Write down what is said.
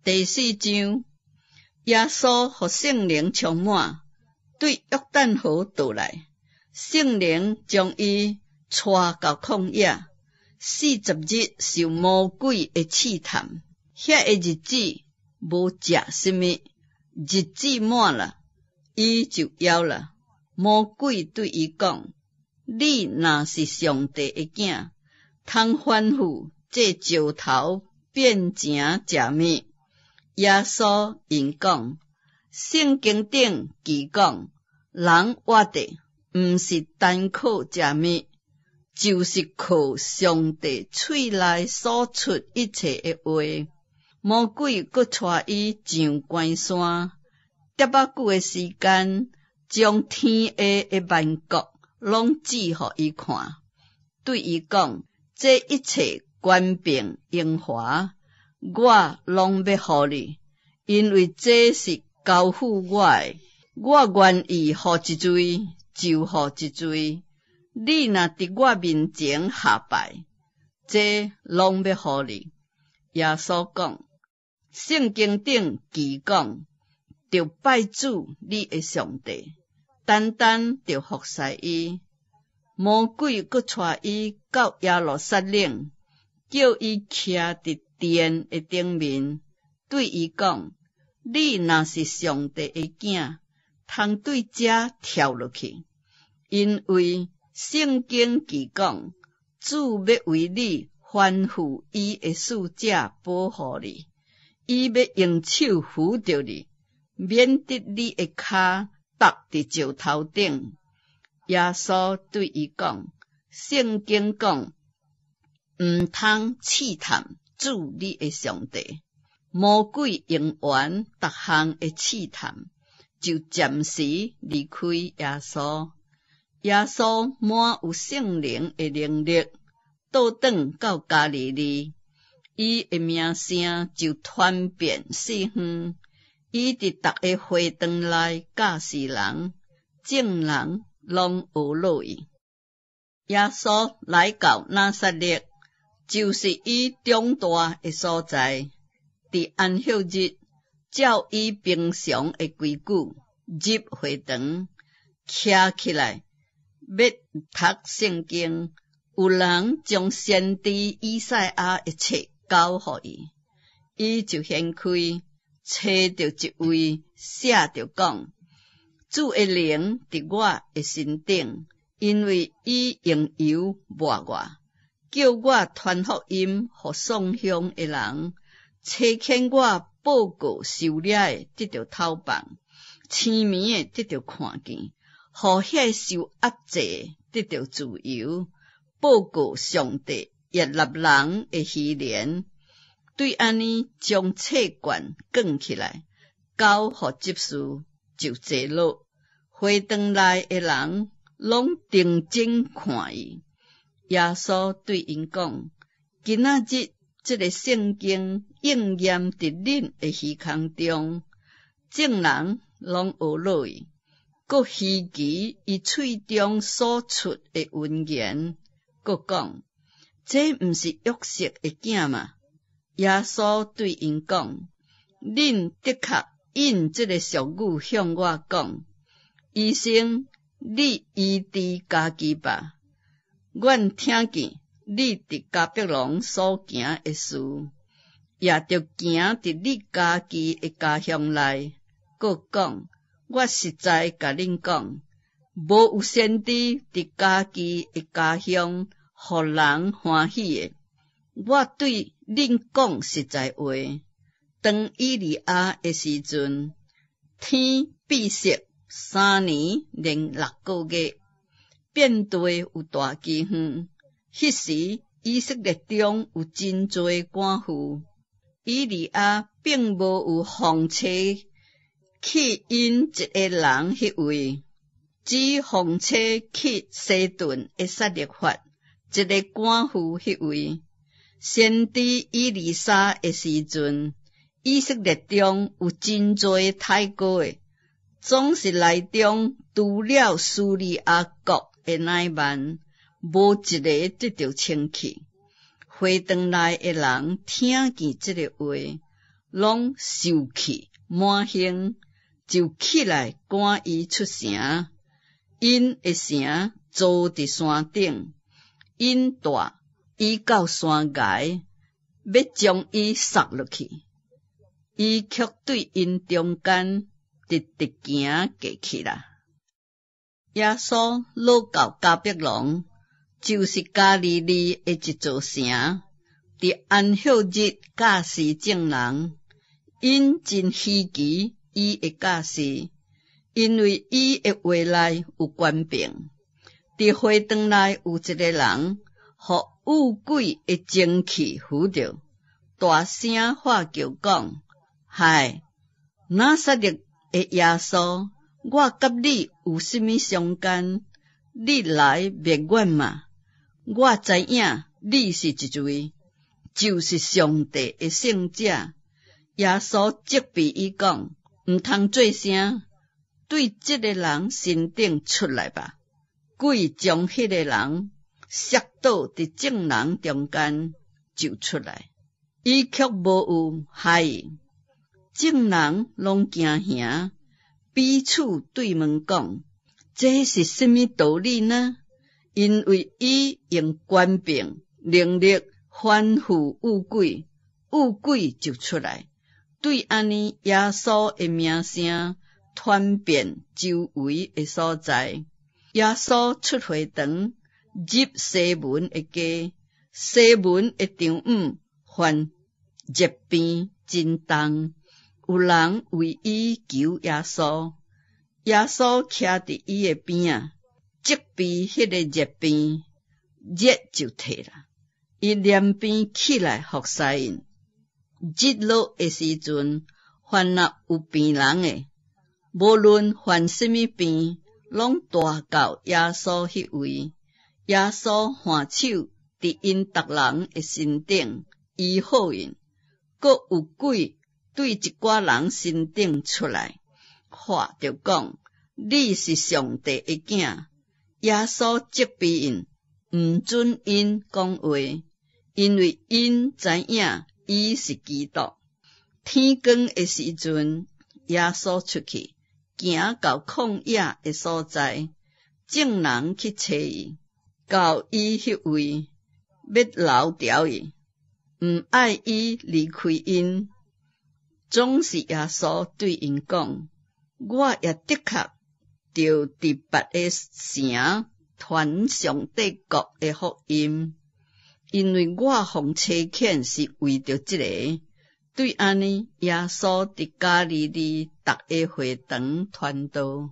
第4章，耶稣互圣灵充满，对约旦河倒来，圣灵将伊带到旷野，40日受魔鬼的试探。遐个日子无食什么，日子满了，伊就枵了。魔鬼对伊讲：你若是上帝的囝，通吩咐这石头变成食物。耶稣因讲：圣经顶记讲，人活着毋是单靠食物，就是靠上帝喙内所出一切的话。魔鬼佫带伊上关山，叠仔久的时间，将天下的万国拢指互伊看，对伊讲：这一切权柄荣华，我拢要互你，因为这是交付我的，我愿意互一罪就互一罪，你若伫我面前下拜，这拢要互你。耶稣讲：圣经顶记讲，着拜主你的上帝，单单着服侍伊。魔鬼佫带伊到耶路撒冷，叫伊徛伫殿的顶面，对伊讲：你若是上帝的囝，通对遮跳落去，因为圣经记讲，主要为你吩咐伊的使者保护你，伊要用手扶着你，免得你的脚踏伫石头顶。耶稣对伊讲：圣经讲，毋通试探主你的上帝。魔鬼用完逐项的试探，就暂时离开耶稣。耶稣满有圣灵的能力，倒转到加利利，伊的名声就传遍四方。伊伫逐个会堂内教示人，众人拢学落伊。耶稣来到拿撒勒，就是伊长大的所在。伫安息日，照伊平常的规矩，入会堂，徛起来，要读圣经。有人将先知以赛亚的册交予伊，伊就掀开，找着一位，写着讲：主的灵伫我的身顶，因为伊用油抹我，叫我传福音予丧乡的人，差遣我报告受掠的得着透放，青面的得着看见，予遐受压制得着自由，报告上帝悦纳人的禧年。对安尼将册卷卷起来，交予执事，就坐落。会堂内的人拢定睛看伊。耶稣对因讲：今仔日这个圣经应验伫恁的耳孔中，众人拢学落伊，佮稀奇伊喙中所出的文言，佮讲：这毋是约瑟的囝嘛？耶稣对因讲：恁的确印这个俗语向我讲，医生，你医治家己吧。阮听见你伫迦百农所行的事，也着行伫你家己的家乡内。佮讲，我实在甲恁讲，无有先知伫家己的家乡，互人欢喜的。我对恁讲实在话，当以利亚的时阵，天闭塞3年零6个月，遍地有大饥荒。迄时以色列中有真侪寡妇，以利亚并无有奉差去因一个人迄位，只奉差去西顿的撒勒法一个寡妇迄位。先知以利沙的时阵，以色列中有真侪太高的，总是内中除了苏利亚国的乃曼，无一个得着清气。会堂内的人听见这个话，拢受气满兴，就起来赶伊出城。因的城坐伫山顶，因大伊到山崖，要将伊杀落去。伊却对因中间直直行过去啦。耶稣落到加百农，就是加利利的一座城，伫安息日教示众人，因真稀奇伊的教示，因为伊的话内有权柄。伫会堂内有一个人，互污鬼的精气附着，大声喊叫讲：嗨，拿撒勒的耶稣，我甲你有甚物相干？你来灭阮嘛！我知影你是一位，就是上帝的圣者。耶稣责备伊讲：毋通做声，对这个人身顶出来吧。鬼将迄个人摔倒伫众人中间，就出来。伊却无有害伊。众人拢惊吓，彼此对问讲：这是什么道理呢？因为伊用权柄、能力吩咐污鬼，污鬼就出来。对安尼，耶稣的名声传遍周围的所在。耶稣出会堂，入西门的家，西门的场犯热病真重，有人为伊求耶稣。耶稣徛伫伊的边啊，责备迄个热病，热就退了。伊连病起来服侍因。日落的时阵，凡若有病人的，无论患什么病，拢带到耶稣迄位。耶稣换手伫因逐人的身顶医好因。阁有鬼对一寡人身顶出来，话着讲：你是上帝的囝。耶稣责备因，毋准因讲话，因为因知影伊是基督。天光的时阵，耶稣出去，行到旷野的所在，众人去找伊，到伊迄位，要留条伊，毋爱伊离开因。总是耶稣对因讲：我也的确着伫别个城传上帝国的福音，因为我奉差遣是为着这个。对安尼，耶稣伫加利利逐个会堂传道。